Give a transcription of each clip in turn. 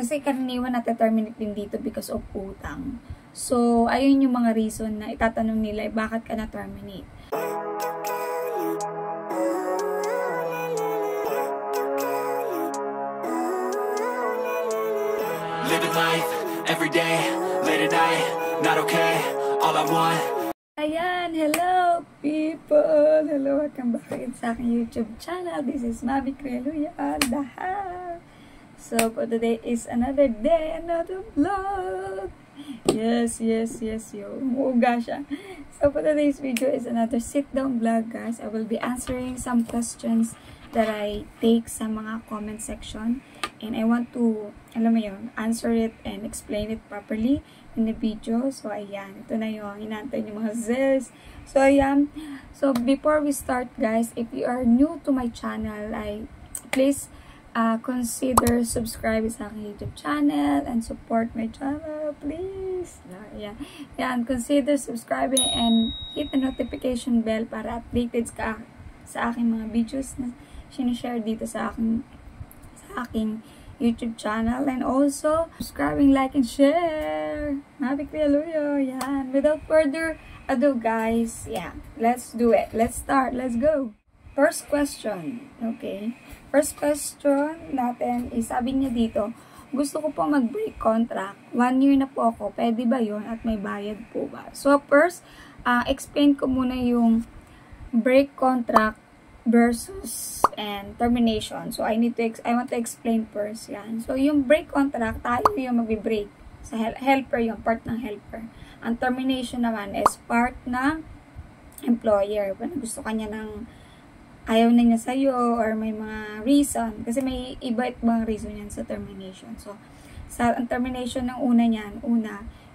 Kasi karaniwan na-terminate din dito because of utang. So, ayun yung mga reason na itatanong nila, bakit ka na-terminate. Living life, everyday, late at night, not okay, all I want. Ayan, hello people! Hello, welcome back again sa aking YouTube channel. This is Mavi Creluya. So, for today is another day, another vlog. Yes, umuuga siya. So, for today's video is another sit-down vlog, guys. I will be answering some questions that I take sa mga comment section. And I want to, alam mo yun, answer it and explain it properly in the video. So, ayan. Ito na yung inaantay yung mga zels. So, ayan. So, before we start, guys, if you are new to my channel, please consider subscribe sa aking YouTube channel and support my channel, please. Ayan. Ayan. Consider subscribing and hit the notification bell para updated ka sa aking mga videos na sinishare dito sa aking YouTube channel, and also subscribing, like, and share. Mavi Creluya. Yan. Without further ado, guys, yeah, let's do it. Let's start. Let's go. First question. Okay. First question natin is, sabi niya dito, gusto ko po mag-break contract. 1 year na po ako. Pwede ba yun? At may bayad po ba? So, first, explain ko muna yung break contract versus and termination. So, I want to explain first yan. So, yung break contract, tayo yung mag-break. Sa helper, yung part ng helper. Ang termination naman is part ng employer. Kung gusto kanya ng ayaw na niya sa'yo or may mga reason. Kasi may iba-ibang reason yan sa termination. So, ang termination ng una niyan,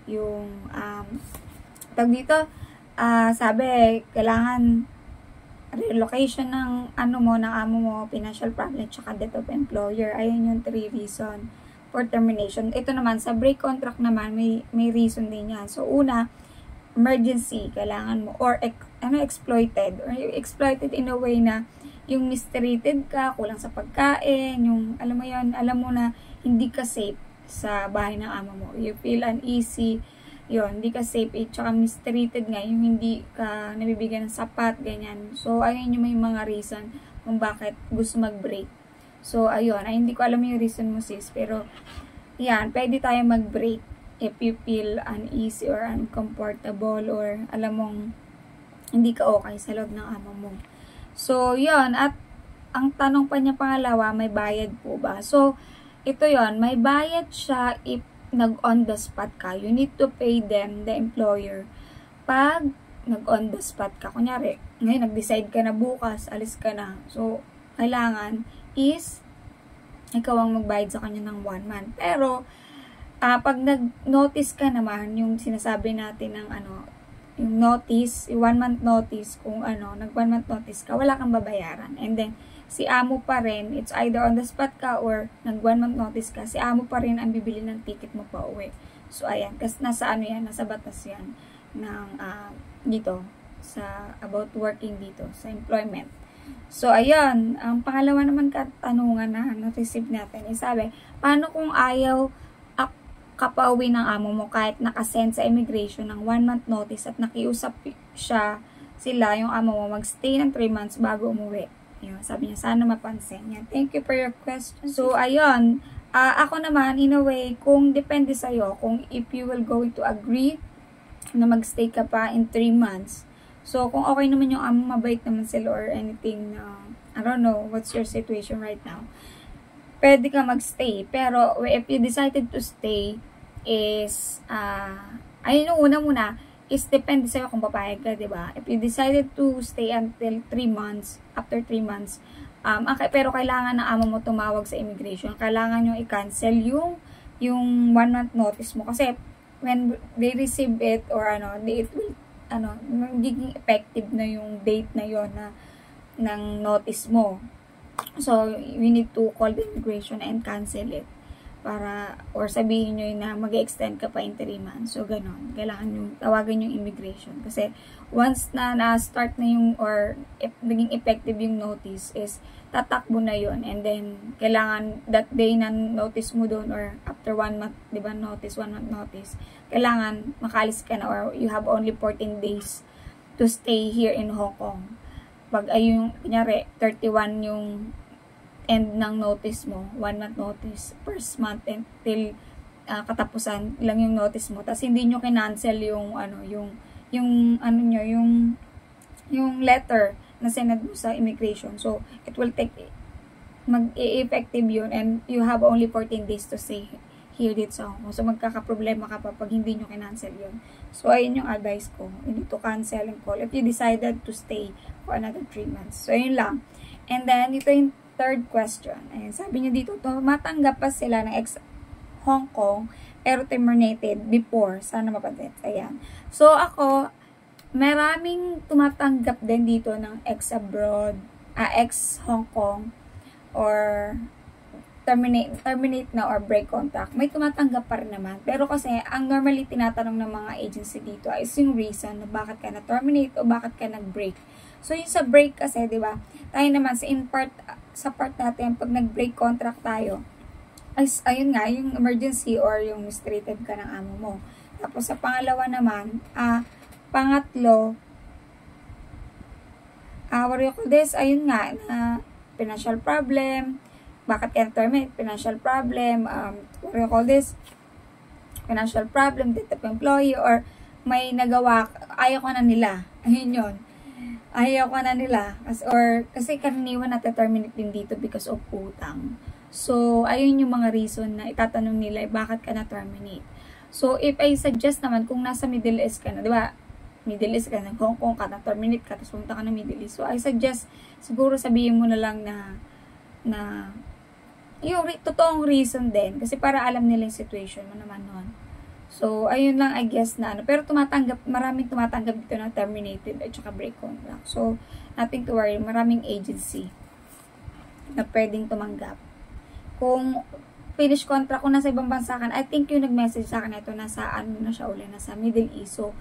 yung tag dito, sabi, kailangan relocation ng ng amo mo, financial problem, tsaka death of employer. Ayun yung 3 reason for termination. Ito naman, sa break contract naman, may reason din yan. So, una, emergency, kailangan mo, or exploited, or exploited in a way na yung mistreated ka, kulang sa pagkain, yung, alam mo yun, alam mo na hindi ka safe sa bahay ng amo mo. You feel uneasy, yun, hindi ka safe, tsaka mistreated nga, yung hindi ka nabibigyan ng sapat, ganyan. So, ayun yung may mga reason kung bakit gusto mag-break. So, ayun, hindi ko alam yung reason mo, sis, pero, yan, pwede tayo mag-break if you feel uneasy or uncomfortable or alam mong hindi ka okay sa loob ng amo mo. So, yun, at ang tanong pa niya pangalawa, may bayad po ba? So, ito yun, may bayad siya if nag-on the spot ka. You need to pay them, the employer. Pag nag-on the spot ka, kunyari, ngayon nag-decide ka na bukas, alis ka na. So, kailangan is ikaw ang magbayad sa kanya ng 1 month. Pero, pag nag-notice ka naman, yung sinasabi natin ng yung notice, yung 1 month notice, kung nag-1 month notice ka, wala kang babayaran. And then, si amo pa rin, it's either on the spot ka or nag-1 month notice ka, si amo pa rin ang bibili ng ticket mo pa uwi. So, ayan, kasi nasa nasa batas yan ng, dito, about working dito, sa employment. So, ayan, ang pangalawa naman katanungan na na-receive natin, sabi, paano kung ayaw kapauwi ng amo mo kahit nakasend sa immigration ng 1 month notice at nakiusap sila, yung amo mo, magstay ng 3 months bago umuwi? Yun, sabi niya, sana mapansin. Yan. Thank you for your question. So, ayun, ako naman, in a way, kung depende sa'yo, kung if you will going to agree na magstay ka pa in 3 months. So, kung okay naman yung amo, mabait naman sila or anything, I don't know, what's your situation right now, pwede ka magstay. Pero, if you decided to stay, is, ayun yung una muna, is depende sa'yo kung papayag ka, diba? If you decided to stay until 3 months, after 3 months, pero kailangan na amo mo tumawag sa immigration. Kailangan nyo i-cancel yung 1 month notice mo. Kasi, when they receive it, or it will, magiging effective na yung date na yon ng notice mo. So, we need to call the immigration and cancel it. para, or sabihin nyo na mag-extend ka pa in 3 months. So, ganon. Kailangan yung tawagan yung immigration. Kasi, once na na-start na yung, or naging effective yung notice, is tatakbo na yun. And then, kailangan that day na notice mo doon, or after 1 month, di ba, notice, 1 month notice, kailangan makalis ka na, or you have only 14 days to stay here in Hong Kong. Pag ay yung, kunyari, 31 yung end ng notice mo, 1 month notice, first month until katapusan lang yung notice mo. Tapos hindi nyo kinancel yung letter na sinad mo sa immigration. So, it will take, mag-i-effective yun, and you have only 14 days to stay here dito sa Hong Kong. So, magkakaproblema ka pa pag hindi nyo kinancel yun. So, ayun yung advice ko. You need to cancel and call if you decided to stay for another 3 months. So, ayun lang. And then, ito yung third question. Ayan, sabi niya dito, matanggap pa sila ng ex-Hong Kong, pero terminated before. Sana mapatit. Ayan. So, ako, maraming tumatanggap din dito ng ex-abroad, ex-Hong Kong, or terminate na or break contract. May tumatanggap pa rin naman. Pero kasi, ang normally tinatanong ng mga agency dito is yung reason na bakit ka na-terminate o bakit ka nag-break. So, yung sa break kasi, di ba, tayo naman sa part natin, pag nag-break contract tayo, ayun nga, yung emergency or yung mistreated ka ng amo mo. Tapos, sa pangalawa naman, pangatlo, what do you call this? Ayun nga, na financial problem, bakit ka na-terminate? Financial problem, what do you call this? Financial problem, death of employee, or may nagawa, ayaw ko na nila. Ayun yun. Ayaw ko na nila. Kasi karaniwan na-terminate din dito because of utang. So, ayun yung mga reason na itatanong nila, bakit ka na-terminate. So, if I suggest naman, kung nasa Middle East ka na, di ba? Middle East ka na, Hong Kong ka, na-terminate ka, tapos pumunta ka na Middle East. So, I suggest, siguro sabihin mo na lang na yung totoong reason din. Kasi para alam nila yung situation mo naman nun. So, ayun lang, I guess na ano. Pero maraming tumatanggap dito na terminated at saka break contract. So, nothing to worry. Maraming agency na pwedeng tumanggap. Kung finish contract ko nasa ibang bansa kan, I think yung nag-message sa akin ito, nasa ano na siya uli, nasa Middle East. So,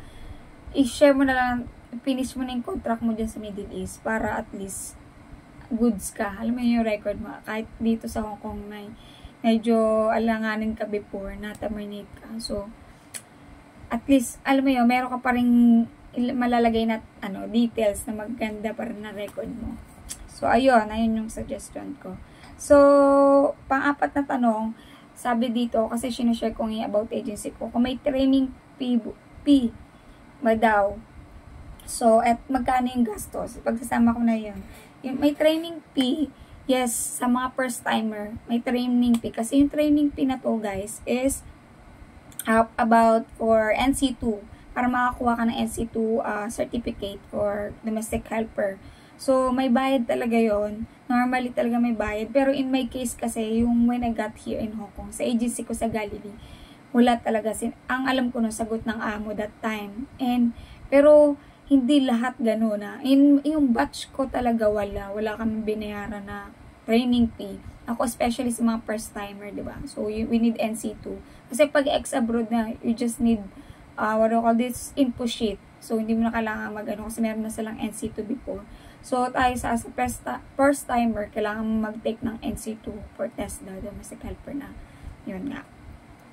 i-share mo na lang, finish mo na yung contract mo dyan sa Middle East para at least goods ka. Alam mo yung record mo. Kahit dito sa Hong Kong na medyo alanganin ka before na terminate ka. So, at least, alam mo yun, meron ka pa rin malalagay na details na maganda pa rin na record mo. So, ayun yung suggestion ko. So, pang-apat na tanong, sabi dito, kasi sinashare ko nga about agency ko, kung may training fee ba daw. So, at magkano yung gastos? Pagsasama ko na yun. Yung may training fee, yes, sa mga first timer, may training fee. Kasi yung training fee na to, guys, is about for NC2, para makakuha ka ng NC2 certificate for domestic helper. So, may bayad talaga yon. Normally talaga may bayad. Pero in my case kasi, yung when I got here in Hong Kong, sa agency ko sa Galilee, wala talaga. Ang alam ko no, sagot ng amo that time. Pero, hindi lahat gano'n na. Yung batch ko talaga wala kami binayaran na training fee. Ako especially sa mga first timer, di ba? So, we need NC2. Kasi pag ex-abroad na, you just need, what do you call this, info sheet. So, hindi mo na kailangan kasi meron na silang NC2 before. So, tayo sa first timer, kailangan mag-take ng NC2 for test na domestic helper na. Yun nga.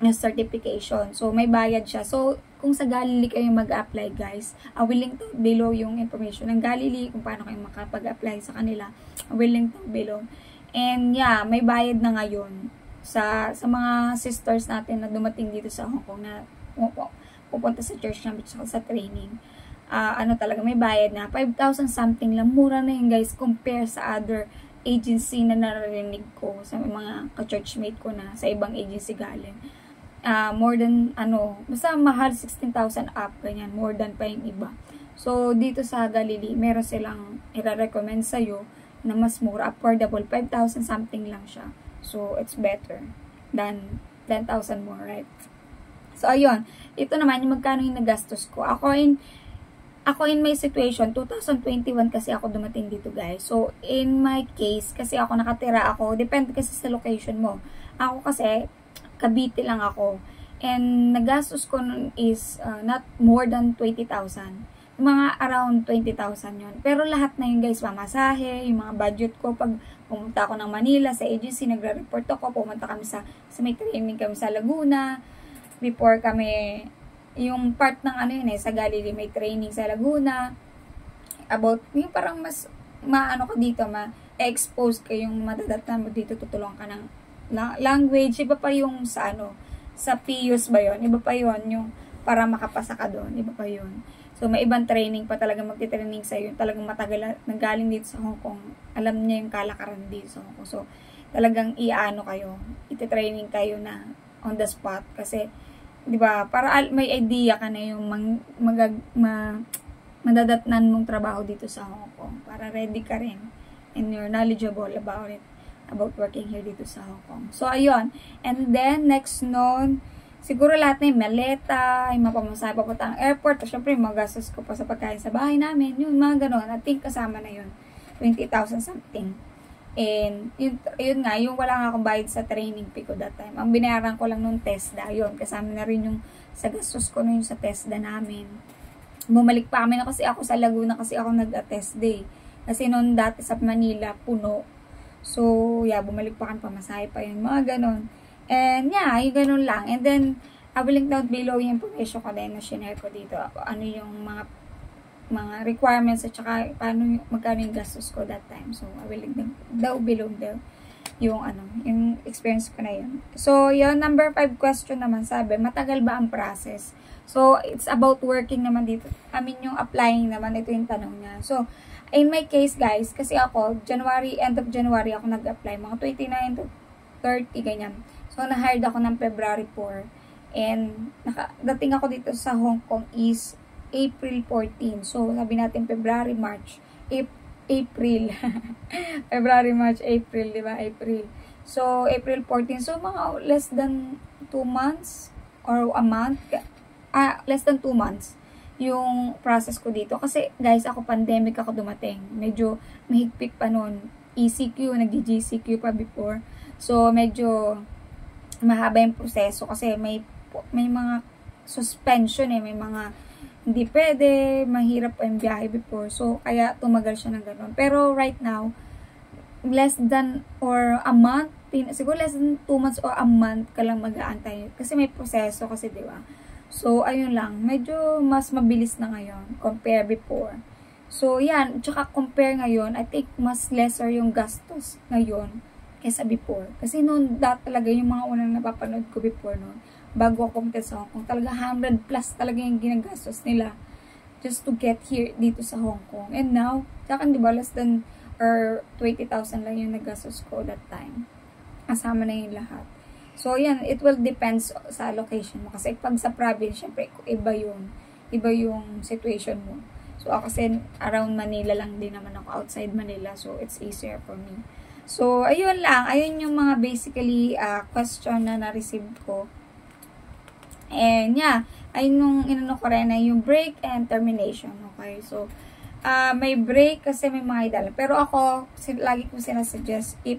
Yung certification. So, may bayad siya. So, kung sa Galilee kayo mag-apply, guys, willing to below yung information ng Galilee, kung paano kayo makapag-apply sa kanila. Willing to below. And, yeah, may bayad na ngayon sa mga sisters natin na dumating dito sa Hong Kong na pupunta sa church namin sa training. Talaga may bayad na 5,000 something lang, mura na yun guys compare sa other agency na narinig ko sa mga ka-churchmate ko na sa ibang agency galing. More than basta mahal 16,000 up ganyan, more than pa yung iba. So dito sa Galilee meron silang i-recommend sa iyo na mas mura, affordable, 5,000 something lang siya. So it's better than 10,000 more, right? So ayun, ito naman yung magkano yung nagastos ko. Ako in my situation, 2021 kasi ako dumating dito guys. So, in my case, kasi ako nakatira ako, depende kasi sa location mo. Ako kasi, Cavite lang ako. And nagastos ko nun is not more than 20,000. Mga around 20,000 yun. Pero lahat na yun guys, mamasahe, yung mga budget ko pag pumunta ako ng Manila sa agency, nagre-report ako, pumunta kami sa may training kami sa Laguna. Before kami, yung part ng ano yun sa Galilee, may training sa Laguna. About, yung parang mas, maano ka dito, ma-expose ka yung madadatnan mo dito, tutulungan ka ng language. Iba pa yung sa sa PIUS ba yun? Iba pa yun, yung para makapasa ka doon. Iba pa yun. So, may ibang training pa talaga magti-training sa'yo. Talagang matagal, nanggaling dito sa Hong Kong. Alam niya yung kalakaran dito sa Hong Kong. So, talagang iaano kayo. Iti-training kayo na on the spot. Kasi, di ba, para may idea ka na yung madadatnan mong trabaho dito sa Hong Kong. Para ready ka rin. And you're knowledgeable about it. About working here dito sa Hong Kong. So, ayun. And then, next noon, siguro lahat na yung maleta, yung mapamasahe papunta ang airport. O, syempre, magastos ko pa sa pagkain sa bahay namin. Yung mga ganon. I think kasama na yun. 20,000 something. And, yun nga, yung wala nga akong bayad sa training fee ko that time. Ang binayaran ko lang nung TESDA. Yun, kasama na rin yung sa gastos ko na yung sa TESDA namin. Bumalik pa kami na kasi ako sa Laguna kasi ako nag-attest day. Kasi noon dati sa Manila, puno. So, yeah, bumalik pa kami, pamasahe pa yun. Mga ganon. And, yeah, yung ganon lang. And then, I will link down below yung information ko din na share ko dito. Ano yung mga requirements at saka paano magkano yung gastos ko that time. So, I will link down below yung experience ko na yun. So, yung number 5 question naman, sabi, matagal ba ang process? So, it's about working naman dito. I mean, yung applying naman, ito yung tanong niya. So, in my case, guys, kasi ako, end of January ako nag-apply. Mga 29 to 30, ganyan. So, na-hired ako ng February 4. And, dating ako dito sa Hong Kong is April 14. So, sabi natin February, March, April. February, March, April, di ba? April. So, April 14. So, mga less than 2 months or a month. Less than 2 months yung process ko dito. Kasi, guys, ako pandemic ako dumating. Medyo mahigpit pa noon. ECQ, nag-GCQ pa before. So, medyo mahaba yung proseso kasi may mga suspension may mga hindi pwede, mahirap pa yung biyahe before. So, kaya tumagal siya ng gano'n. Pero, right now, less than or a month, siguro less than 2 months or a month ka lang mag-aantay. Kasi may proseso kasi, di ba? So, ayun lang. Medyo mas mabilis na ngayon compare before. So, yan. Tsaka compare ngayon, I think mas lesser yung gastos ngayon kaysa before. Kasi noon, talaga yung mga unang napapanood ko before noon, bago ako pumunta sa Hong Kong, talaga 100 plus talaga yung ginagastos nila just to get here dito sa Hong Kong. And now, tsaka diba, less than or 20,000 lang yung nagastos ko that time. Kasama na yung lahat. So, yan, it will depends sa location mo. Kasi pag sa province, syempre, iba yung situation mo. So, ako kasi around Manila lang din naman ako, outside Manila. So, it's easier for me. So, ayun lang. Ayun yung mga basically question na na-receive ko. And, yeah, ayun yung inano ko rin na yung break and termination. Okay, so, may break kasi may mga idol. Pero ako, lagi ko sinasuggest, if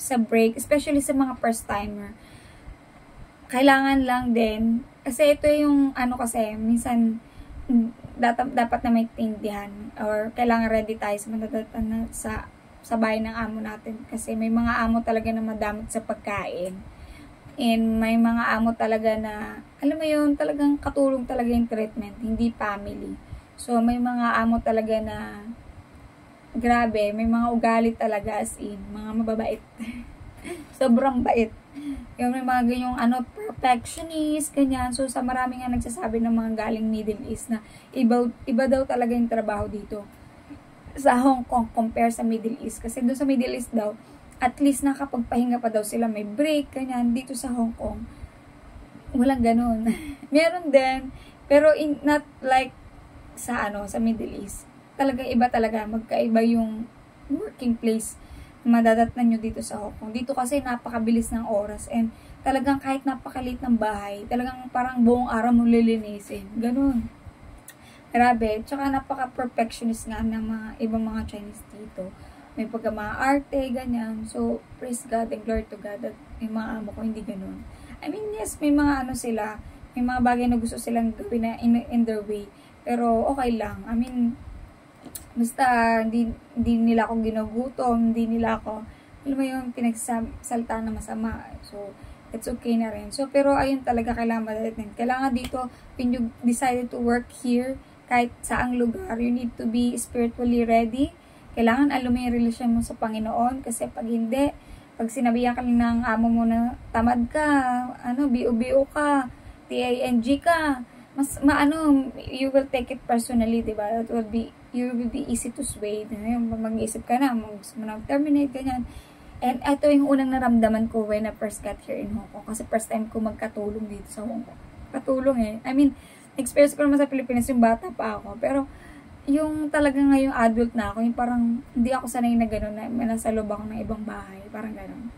sa break, especially sa mga first timer, kailangan lang din, kasi ito yung kasi minsan dapat na may tindihan or kailangan ready tayo sa madadatan sa bahay ng amo natin kasi may mga amo talaga na madamot sa pagkain and may mga amo talaga na alam mo yun, talagang katulong talaga yung treatment, hindi family. So may mga amo talaga na grabe, may mga ugali talaga as in, mga mababait. Sobrang bait. Yung may mga ganyong perfectionist, ganyan. So, sa marami nga nagsasabi ng mga galing Middle East na iba daw talaga yung trabaho dito sa Hong Kong compare sa Middle East. Kasi doon sa Middle East daw, at least nakapagpahinga pa daw sila, may break, ganyan. Dito sa Hong Kong, walang ganun. Meron din, pero not like sa Middle East. Talaga iba talaga, magkaiba yung working place na madadatnan nyo dito sa Hong Kong. Dito kasi napakabilis ng oras and talagang kahit napakalit ng bahay, talagang parang buong araw mo lilinisin. Ganun. Grabe. Tsaka napaka-perfectionist nga ng mga ibang mga Chinese dito. May pagka mga arte, ganyan. So, praise God and glory to God that yung mga amo ko hindi ganun. I mean, yes, may mga ano sila, may mga bagay na gusto silang gawin na in their way. Pero okay lang. I mean, basta hindi nila ako ginugutom, hindi nila ako, alam mo yung pinagsalta na masama. So, it's okay na rin. So, pero ayun talaga kailangan madalitin. Kailangan dito, when you decided to work here, kahit saang lugar, you need to be spiritually ready. Kailangan alam mo yung relasyon mo sa Panginoon. Kasi pag hindi, pag sinabihan ka lang ng amo mo na tamad ka, BO-BO ka, TANG ka, mas you will take it personally, diba? You will be easy to sway. Mag-iisip ka na, gusto mo na terminate, ganyan. And ito yung unang naramdaman ko when I first got here in Hong Kong. Kasi first time ko magkatulong dito sa Hong Kong. Katulong eh. I mean, experience ko naman sa Pilipinas yung bata pa ako. Pero, yung talaga ngayong adult na ako, yung parang hindi ako sanay na gano'n, na nasa loob ako ng ibang bahay. Parang gano'n.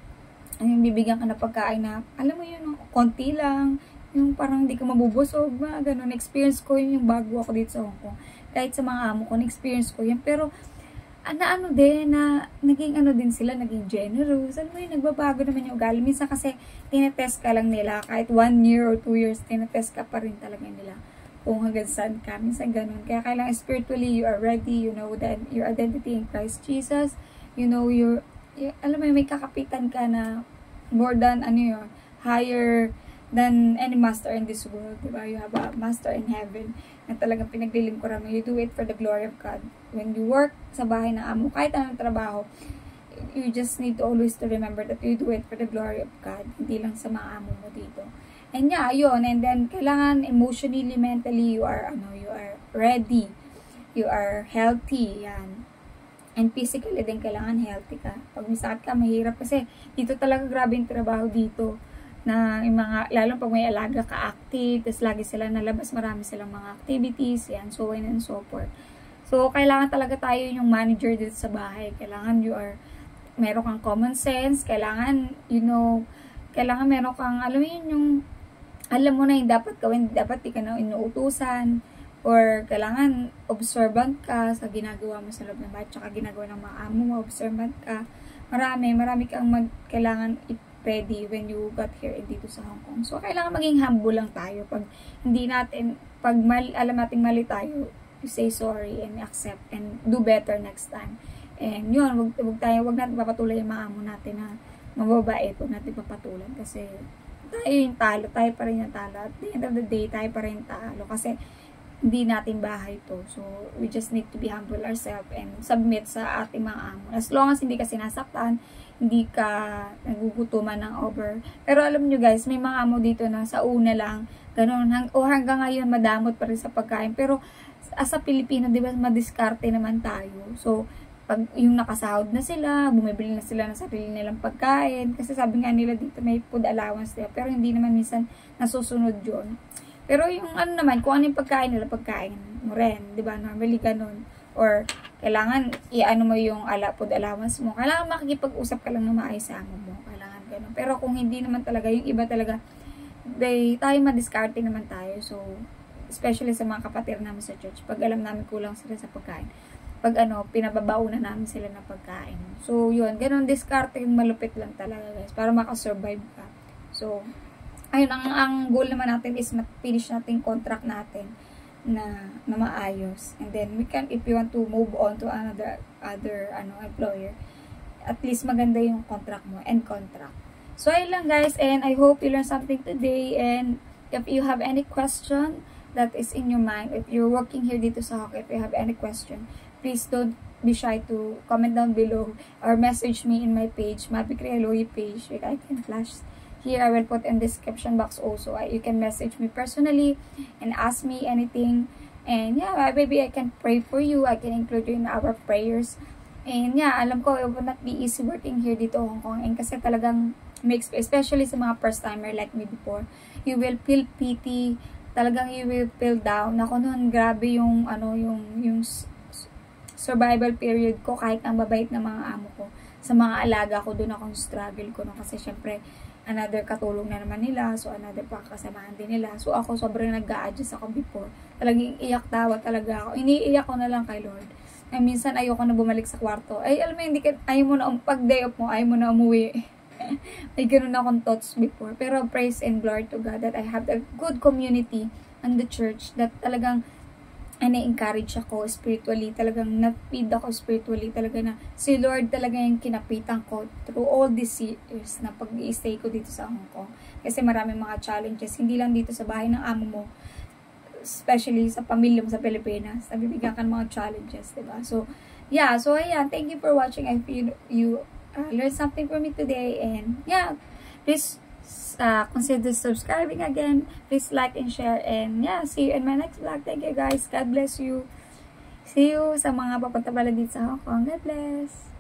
Yung bibigyan ka na pagkain na, alam mo yun, konti lang. Yung parang hindi ka mabubusog, mga gano'n. Experience ko yun yung bago ako dito sa Hong Kong. Kahit sa mga amo ko, na-experience ko yun. Pero, naging din sila, naging generous. Alam mo yun, nagbabago naman yung ugali. Minsan kasi, tinetest ka lang nila. Kahit 1 year or 2 years, tinetest ka pa rin talaga nila. Kung hanggang saan ka. Minsan ganun. Kaya kailangan spiritually, you are ready. You know that your identity in Christ Jesus. You know, alam mo yun, may kakapitan ka na more than, higher than any master in this world. Diba? You have a master in heaven na talagang pinaglilingkuran mo. You do it for the glory of God. When you work sa bahay ng amo, kahit anong trabaho, you just need to always to remember that you do it for the glory of God. Hindi lang sa mga amo mo dito. And yeah, yun. And then, kailangan emotionally, mentally, you are ready. You are healthy. Yan. And physically din, kailangan healthy ka. Pag may sakit ka, mahirap. Kasi, dito talaga grabe yung trabaho dito. Na yung mga, lalo pag may alaga ka active, tapos lagi sila nalabas, marami silang mga activities, yan, so on and so forth. So, kailangan talaga tayo yung manager dito sa bahay. Kailangan meron kang common sense, kailangan, kailangan meron kang, alam mo na yung dapat gawin, dapat di ka na inuutusan, or kailangan observant ka sa ginagawa mo sa loob ng bahay, tsaka ginagawa ng mga amo mo, observant ka. Marami kang kailangan ready when you got here dito sa Hong Kong. So, kailangan maging humble lang tayo. Pag alam nating mali tayo, you say sorry and accept and do better next time. And yun, wag natin papatuloy yung mga amo natin na mababait. Wag natin papatulan kasi tayo yung talo. Tayo pa rin yung talo. At the end of the day, tayo pa rin talo. Kasi hindi natin bahay to. So, we just need to be humble ourselves and submit sa ating mga amo. As long as hindi ka sinasaktan, hindi ka nagugutuman ng over. Pero alam nyo guys, may mga amo dito na sa una lang, ganun, hanggang ngayon madamot pa rin sa pagkain. Pero, as a Pilipino, di ba, madiskarte naman tayo. So, pag yung nakasahod na sila, bumibili na sila ng sarili nilang pagkain. Kasi sabi nga nila dito, may food allowance nila. Pero hindi naman minsan nasusunod yun. Pero yung naman, kung ano yung pagkain nila, pagkain mo rin. Di ba? Normally ganun. Or, kailangan mo yung food allowance mo. Kailangan makikipag-usap ka lang na maayos sa amo mo. Kailangan ganun. Pero kung hindi naman talaga, yung iba talaga, tayo madiskarte naman tayo. So, especially sa mga kapatid namin sa church, pag alam namin kulang sila sa pagkain, pag pinababaunan namin sila ng pagkain. So, yun, ganun, diskarte, malupit lang talaga, guys, para makasurvive ka. So, ayun, ang goal naman natin is finish natin contract natin na maayos. And then, we can, if you want to move on to other employer, at least maganda yung contract mo, and contract. So, ayun lang, guys, and I hope you learned something today, and if you have any question that is in your mind, if you're working here dito sa Hong Kong, if you have any question, please don't be shy to comment down below or message me in my page, Mabi Crealoy page. I can flash here. I will put in the description box also. You can message me personally and ask me anything. And yeah, maybe I can pray for you. I can include you in our prayers. And yeah, alam ko it will not be easy working here dito Hong Kong. And kasi talagang especially sa mga first timer like me before, you will feel pity. Talagang you will feel down. Ako noon, grabe yung survival period ko, kahit ang babait na mga amo ko. Sa mga alaga ko, doon akong struggle ko. No? Kasi syempre, another katulong na naman nila. So, another pakasamahan din nila. So, ako sobrang nag-a-adjust ako before. Talagang iyak tawa talaga ako. Iniiyak ko na lang kay Lord. Ay, minsan ayoko na bumalik sa kwarto. Ay, alam mo, ayaw mo na, pag day off mo, ayaw mo na umuwi. May ganun akong thoughts before. Pero praise and glory to God that I have a good community on the church that talagang na-encourage ako spiritually, talagang na-feed ako spiritually, talaga na si Lord talaga yung kinapitan ko through all these years na pag-i-stay ko dito sa Hong Kong. Kasi maraming mga challenges, hindi lang dito sa bahay ng amo mo, especially sa pamilya mo sa Pilipinas, nabibigyan ka ng mga challenges, diba? So, yeah, so ayan, thank you for watching. I feel you learned something from me today, and yeah, please consider subscribing again. Please like and share, and yeah, see you in my next vlog. Thank you guys. God bless you. See you sa mga papunta pala dito sa Hong Kong. God bless.